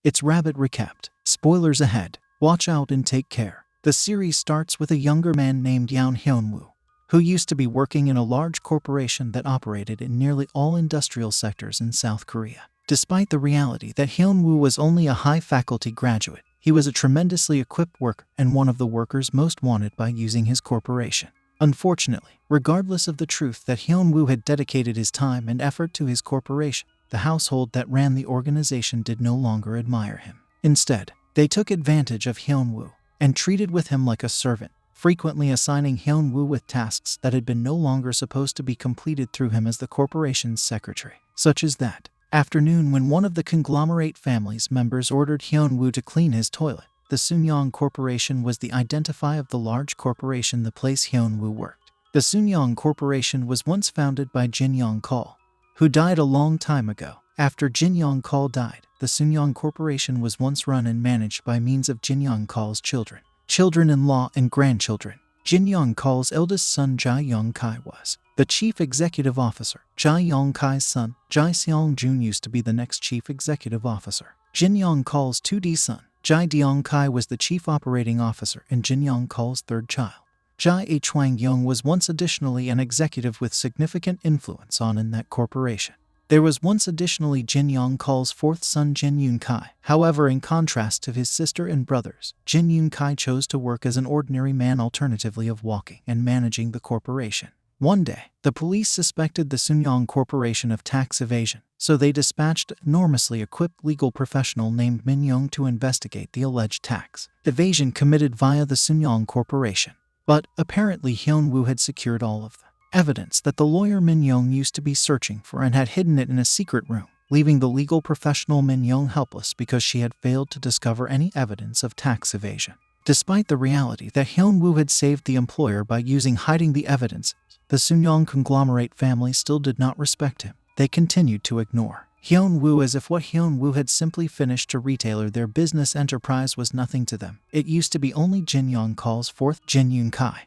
It's Rabbit recapped. Spoilers ahead. Watch out and take care. The series starts with a younger man named Hyun-woo, who used to be working in a large corporation that operated in nearly all industrial sectors in South Korea. Despite the reality that Hyun-woo was only a high-faculty graduate, he was a tremendously equipped worker and one of the workers most wanted by using his corporation. Unfortunately, regardless of the truth that Hyun-woo had dedicated his time and effort to his corporation, the household that ran the organization did no longer admire him. Instead, they took advantage of Hyun-woo and treated with him like a servant, frequently assigning Hyun-woo with tasks that had been no longer supposed to be completed through him as the corporation's secretary, such as that afternoon when one of the conglomerate family's members ordered Hyun-woo to clean his toilet. The Sunyong Corporation was the identifier of the large corporation the place Hyun-woo worked. The Sunyong Corporation was once founded by Jin Yong-kal, who died a long time ago. After Jin Yong-kal died, the Sunyong Corporation was once run and managed by means of Jin Yong-kal's children, children-in-law and grandchildren. Jin Yong-kal's eldest son Jae Yong-kai was the chief executive officer. Jae Yong-kai's son, Jae Seong-jun, used to be the next chief executive officer. Jin Yong-kal's 2D son, Jae Deong-kai, was the chief operating officer and Jin Yong-kal's third child. Jae Chwang-young was once additionally an executive with significant influence in that corporation. There was once additionally Jin Yong-kal's fourth son Jin Yoon-kai. However, in contrast to his sister and brothers, Jin Yoon-kai chose to work as an ordinary man alternatively of walking and managing the corporation. One day, the police suspected the Sunyong Corporation of tax evasion, so they dispatched an enormously equipped legal professional named Min Young to investigate the alleged tax evasion committed via the Sunyong Corporation. But apparently Hyun-woo had secured all of the evidence that the lawyer Min Young used to be searching for and had hidden it in a secret room, leaving the legal professional Min Young helpless because she had failed to discover any evidence of tax evasion. Despite the reality that Hyun-woo had saved the employer by hiding the evidence, the Sunyong conglomerate family still did not respect him. They continued to ignore Hyun-woo as if what Hyun-woo had simply finished to retailer their business enterprise was nothing to them. It used to be only Jin Yong-kal's fourth, Jin Yoon-kai,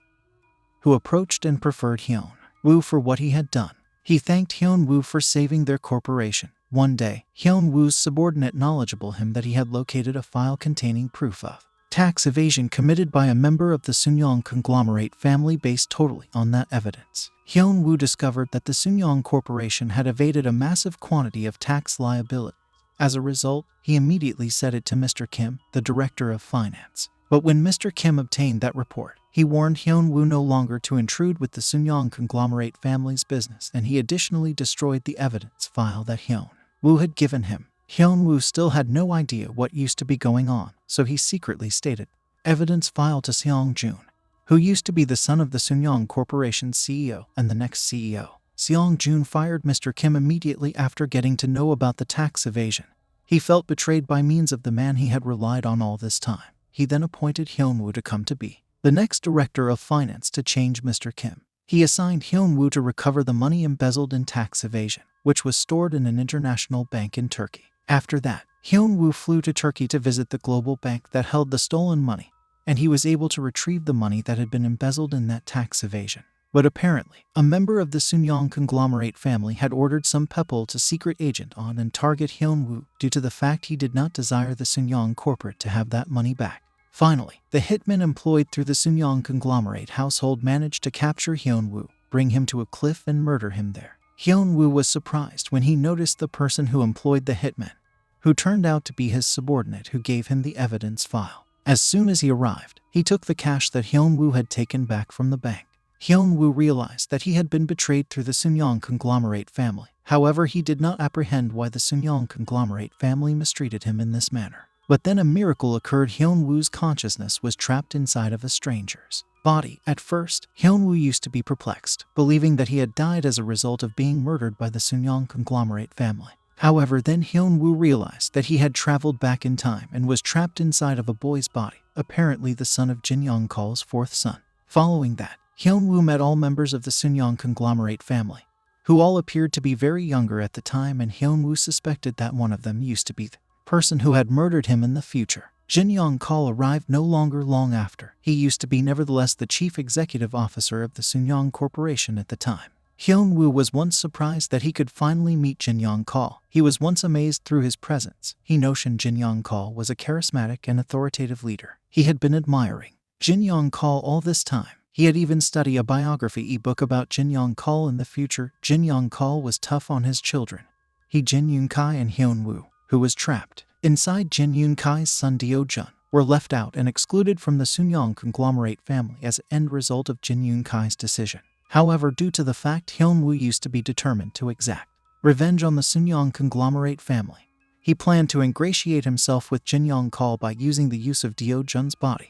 who approached and preferred Hyun-woo for what he had done. He thanked Hyun-woo for saving their corporation. One day, Hyun-woo's subordinate knowledgeable him that he had located a file containing proof of tax evasion committed by a member of the Sunyong conglomerate family based totally on that evidence. Hyun-woo discovered that the Sunyong Corporation had evaded a massive quantity of tax liability. As a result, he immediately sent it to Mr. Kim, the director of finance. But when Mr. Kim obtained that report, he warned Hyun-woo no longer to intrude with the Sunyong conglomerate family's business, and he additionally destroyed the evidence file that Hyun-woo had given him. Hyun-woo still had no idea what used to be going on, so he secretly stated evidence file to Seong-jun, who used to be the son of the Sunyong Corporation's CEO and the next CEO. Seong-jun fired Mr. Kim immediately after getting to know about the tax evasion. He felt betrayed by means of the man he had relied on all this time. He then appointed Hyun-woo to come to be the next director of finance to change Mr. Kim. He assigned Hyun-woo to recover the money embezzled in tax evasion, which was stored in an international bank in Turkey. After that, Hyun-woo flew to Turkey to visit the global bank that held the stolen money, and he was able to retrieve the money that had been embezzled in that tax evasion. But apparently, a member of the Sunyong conglomerate family had ordered some people to secret agent on and target Hyun-woo due to the fact he did not desire the Sunyong corporate to have that money back. Finally, the hitman employed through the Sunyong conglomerate household managed to capture Hyun-woo, bring him to a cliff and murder him there. Hyun-woo was surprised when he noticed the person who employed the hitman, who turned out to be his subordinate who gave him the evidence file. As soon as he arrived, he took the cash that Hyun-woo had taken back from the bank. Hyun-woo realized that he had been betrayed through the Sunyong conglomerate family. However, he did not apprehend why the Sunyong conglomerate family mistreated him in this manner. But then a miracle occurred. Hyun-woo's consciousness was trapped inside of a stranger's body. At first, Hyun-woo used to be perplexed, believing that he had died as a result of being murdered by the Sunyong conglomerate family. However, then Hyun-woo realized that he had traveled back in time and was trapped inside of a boy's body, apparently the son of Jin Yong-kal's fourth son. Following that, Hyun-woo met all members of the Sunyong conglomerate family, who all appeared to be very younger at the time, and Hyun-woo suspected that one of them used to be the person who had murdered him in the future. Jin Yong-kal arrived no longer long after. He used to be nevertheless the chief executive officer of the Sunyong Corporation at the time. Hyun-woo was once surprised that he could finally meet Jin Young-kal. He was once amazed through his presence. He notioned Jin Young-kal was a charismatic and authoritative leader. He had been admiring Jin Young-kal all this time. He had even studied a biography ebook about Jin Young-kal in the future. Jin Young-kal was tough on his children. Jin Young-kai and Hyun-woo, who was trapped inside Jin Young-kai's son Deo-jun, were left out and excluded from the Sunyong conglomerate family as an end result of Jin Young-kai's decision. However, due to the fact Hyun-woo used to be determined to exact revenge on the Sunyong conglomerate family, he planned to ingratiate himself with Jin Young-kal by using the use of Deo-jun's body.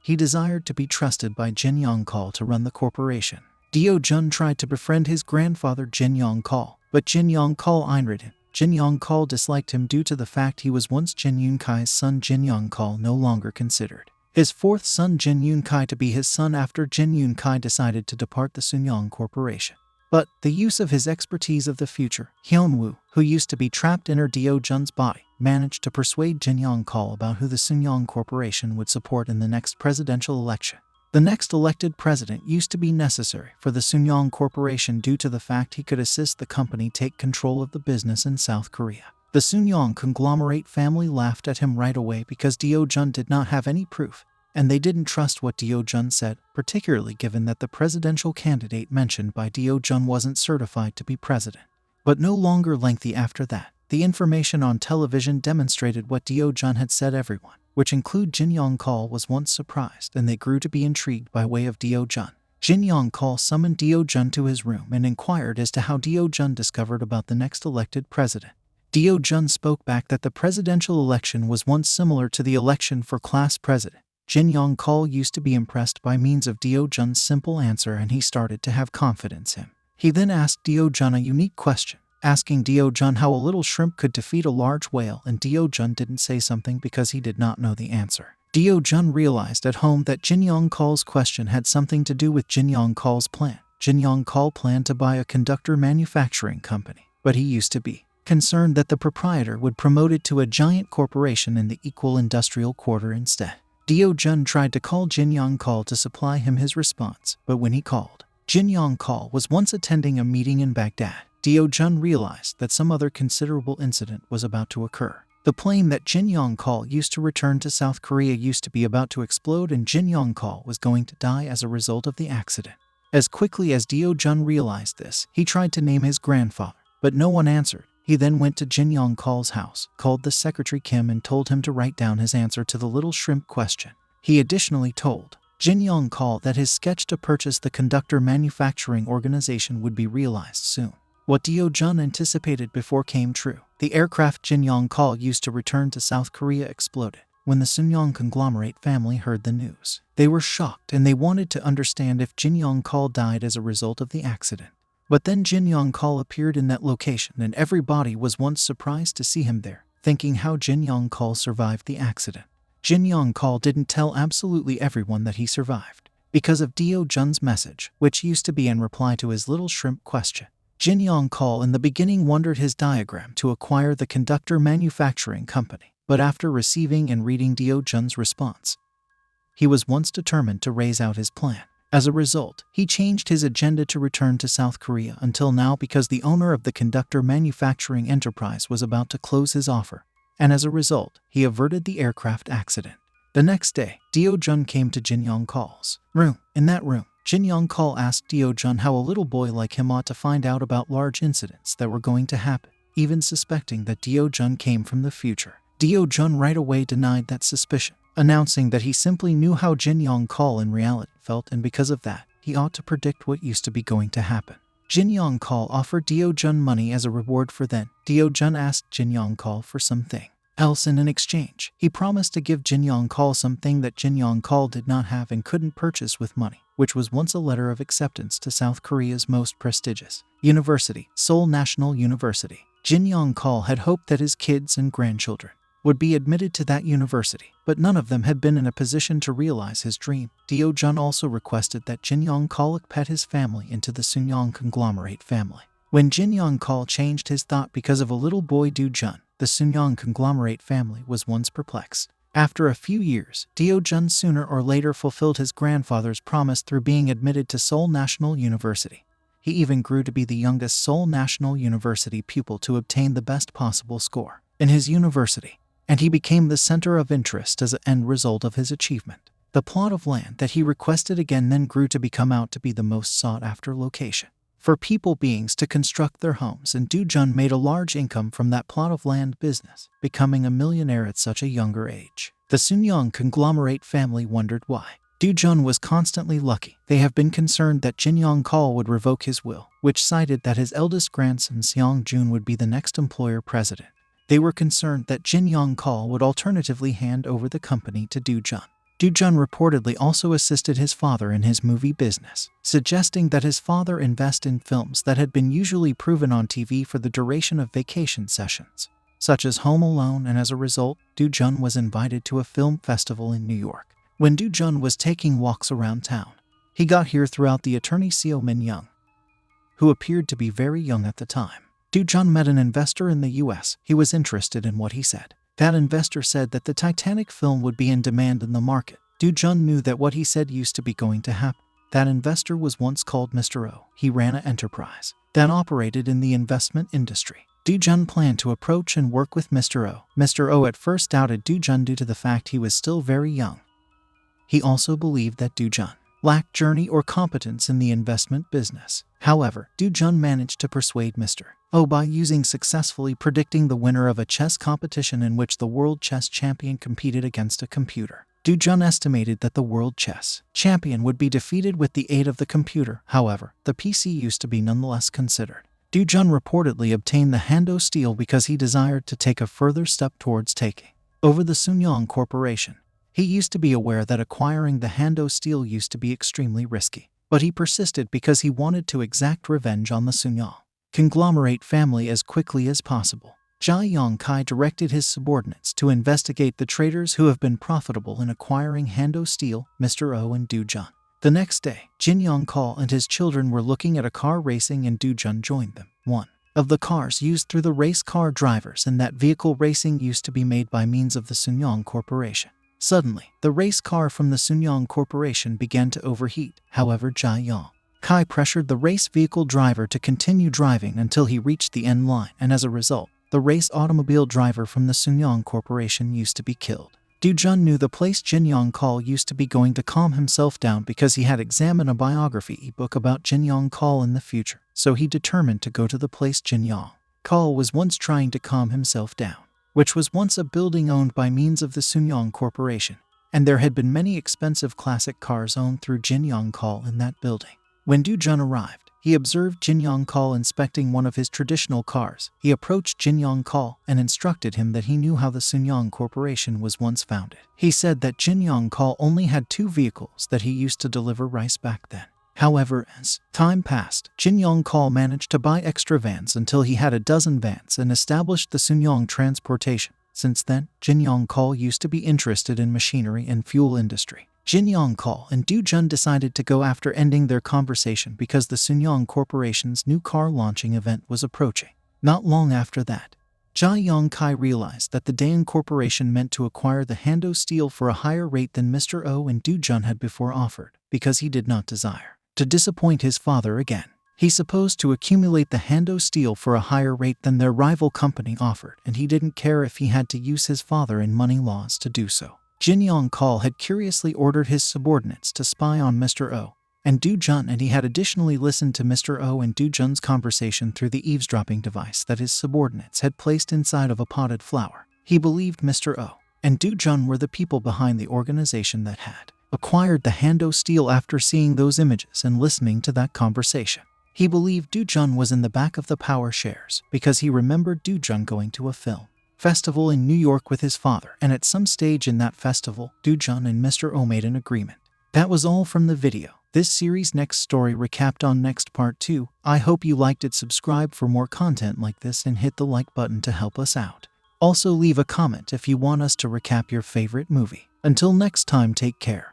He desired to be trusted by Jin Young-kal to run the corporation. Deo-jun tried to befriend his grandfather Jin Young-kal, but Jin Young-kal ignored him. Jin Young-kal disliked him due to the fact he was once Jin Young-kai's son. Jin Young-kal no longer considered his fourth son Jin Young-kai to be his son after Jin Young-kai decided to depart the Sunyong Corporation. But the use of his expertise of the future, Hyun-woo, who used to be trapped in her Deo-jun's body, managed to persuade Jin Young-kal about who the Sunyong Corporation would support in the next presidential election. The next elected president used to be necessary for the Sunyong Corporation due to the fact he could assist the company take control of the business in South Korea. The Sunyong conglomerate family laughed at him right away because Deo-jun did not have any proof, and they didn't trust what Deo-jun said, particularly given that the presidential candidate mentioned by Deo-jun wasn't certified to be president. But no longer lengthy after that, the information on television demonstrated what Deo-jun had said. Everyone, which include Jin Young-kal, was once surprised, and they grew to be intrigued by way of Deo-jun. Jin Young-kal summoned Deo-jun to his room and inquired as to how Deo-jun discovered about the next elected president. Deo-jun spoke back that the presidential election was once similar to the election for class president. Jin Young-kal used to be impressed by means of Deo-jun's simple answer, and he started to have confidence in him. He then asked Deo-jun a unique question, asking Deo-jun how a little shrimp could defeat a large whale, and Deo-jun didn't say something because he did not know the answer. Deo-jun realized at home that Jin Young-kal's question had something to do with Jin Young-kal's plan. Jin Young-kal planned to buy a conductor manufacturing company, but he used to be concerned that the proprietor would promote it to a giant corporation in the equal industrial quarter instead. Deo-jun tried to call Jin Young-kal to supply him his response, but when he called, Jin Young-kal was once attending a meeting in Baghdad. Deo-jun realized that some other considerable incident was about to occur. The plane that Jin Young-kal used to return to South Korea used to be about to explode, and Jin Young-kal was going to die as a result of the accident. As quickly as Deo-jun realized this, he tried to name his grandfather, but no one answered. He then went to Jin Young-kal's house, called the secretary Kim, and told him to write down his answer to the little shrimp question. He additionally told Jin Young-kal that his sketch to purchase the conductor manufacturing organization would be realized soon. What Deo-jun anticipated before came true. The aircraft Jin Young-kal used to return to South Korea exploded. When the Sunyong conglomerate family heard the news, they were shocked, and they wanted to understand if Jin Young-kal died as a result of the accident. But then Jin Young-kal appeared in that location, and everybody was once surprised to see him there, thinking how Jin Young-kal survived the accident. Jin Young-kal didn't tell absolutely everyone that he survived, because of Deo-jun's message, which used to be in reply to his little shrimp question. Jin Young-kal in the beginning wondered his diagram to acquire the conductor manufacturing company, but after receiving and reading Deo-jun's response, he was once determined to raise out his plan. As a result, he changed his agenda to return to South Korea until now because the owner of the conductor manufacturing enterprise was about to close his offer, and as a result, he averted the aircraft accident. The next day, Deo-jun came to Jin Young-kal's room. In that room, Jin Young-kal asked Deo-jun how a little boy like him ought to find out about large incidents that were going to happen, even suspecting that Deo-jun came from the future. Deo-jun right away denied that suspicion, announcing that he simply knew how Jin Young-kal in reality felt, and because of that, he ought to predict what used to be going to happen. Jin Young-kal offered Deo-jun money as a reward for that. Deo-jun asked Jin Young-kal for something else in an exchange. He promised to give Jin Young-kal something that Jin Young-kal did not have and couldn't purchase with money, which was once a letter of acceptance to South Korea's most prestigious university, Seoul National University. Jin Young-kal had hoped that his kids and grandchildren would be admitted to that university, but none of them had been in a position to realize his dream. Deo-jun also requested that Jin Young-kal pet his family into the Sunyong conglomerate family. When Jin Young-kal changed his thought because of a little boy Deo-jun, the Sunyong conglomerate family was once perplexed. After a few years, Deo-jun sooner or later fulfilled his grandfather's promise through being admitted to Seoul National University. He even grew to be the youngest Seoul National University pupil to obtain the best possible score in his university, and he became the center of interest as an end result of his achievement. The plot of land that he requested again then grew to become out to be the most sought-after location for people beings to construct their homes, and Do-jun made a large income from that plot of land business, becoming a millionaire at such a younger age. The Sunyoung conglomerate family wondered why Do-jun was constantly lucky. They have been concerned that Jin Young-kal would revoke his will, which cited that his eldest grandson Seong-jun would be the next employer president. They were concerned that Jin Young-kal would alternatively hand over the company to Do-jun. Do-jun reportedly also assisted his father in his movie business, suggesting that his father invest in films that had been usually proven on TV for the duration of vacation sessions, such as Home Alone, and as a result, Do-jun was invited to a film festival in New York. When Do-jun was taking walks around town, he got here throughout the attorney Seo Min-young, who appeared to be very young at the time. Do-jun met an investor in the US. He was interested in what he said. That investor said that the Titanic film would be in demand in the market. Do-jun knew that what he said used to be going to happen. That investor was once called Mr. O. He ran an enterprise that operated in the investment industry. Do-jun planned to approach and work with Mr. O. Mr. O at first doubted Do-jun due to the fact he was still very young. He also believed that Do-jun lacked journey or competence in the investment business. However, Do-jun managed to persuade Mr. O by successfully predicting the winner of a chess competition in which the world chess champion competed against a computer. Do-jun estimated that the world chess champion would be defeated with the aid of the computer. However, the PC used to be nonetheless considered. Do-jun reportedly obtained the Hando steel because he desired to take a further step towards taking over the Sunyoung Corporation. He used to be aware that acquiring the Hando steel used to be extremely risky, but he persisted because he wanted to exact revenge on the Sunyoung conglomerate family as quickly as possible. Jia Yong-kai directed his subordinates to investigate the traders who have been profitable in acquiring Hando steel, Mr. O and Do-jun. The next day, Jin Young-kal and his children were looking at a car racing and Do-jun joined them. One of the cars used through the race car drivers in that vehicle racing used to be made by means of the Sunyoung Corporation. Suddenly, the race car from the Sunyoung Corporation began to overheat. However, Jia Yong-kai pressured the race vehicle driver to continue driving until he reached the end line, and as a result, the race automobile driver from the Sunyoung Corporation used to be killed. Do-jun knew the place Jin Young-kal used to be going to calm himself down because he had examined a biography ebook about Jin Young-kal in the future, so he determined to go to the place Jin Young-kal was once trying to calm himself down, which was once a building owned by means of the Sunyoung Corporation, and there had been many expensive classic cars owned through Jin Young-kal in that building. When Do-jun arrived, he observed Jin Young-kal inspecting one of his traditional cars. He approached Jin Young-kal and instructed him that he knew how the Sunyoung Corporation was once founded. He said that Jin Young-kal only had 2 vehicles that he used to deliver rice back then. However, as time passed, Jin Young-kal managed to buy extra vans until he had 12 vans and established the Sunyoung Transportation. Since then, Jin Young-kal used to be interested in machinery and fuel industry. Jin Young-kal and Do-jun decided to go after ending their conversation because the Sunyoung Corporation's new car launching event was approaching. Not long after that, Jia Yong-kai realized that the Daeung Corporation meant to acquire the Hando steel for a higher rate than Mr. O and Do-jun had before offered, because he did not desire to disappoint his father again. He supposed to accumulate the Hando steel for a higher rate than their rival company offered, and he didn't care if he had to use his father in money laws to do so. Jin Young-kal had curiously ordered his subordinates to spy on Mr. O and Do-jun, and he had additionally listened to Mr. O and Do-jun's conversation through the eavesdropping device that his subordinates had placed inside of a potted flower. He believed Mr. O and Do-jun were the people behind the organization that had acquired the Hando steel after seeing those images and listening to that conversation. He believed Do-jun was in the back of the power shares because he remembered Do-jun going to a film festival in New York with his father, and at some stage in that festival, Do-jun and Mr. O made an agreement. That was all from the video. This series' next story recapped on next part 2. I hope you liked it. Subscribe for more content like this and hit the like button to help us out. Also leave a comment if you want us to recap your favorite movie. Until next time, take care.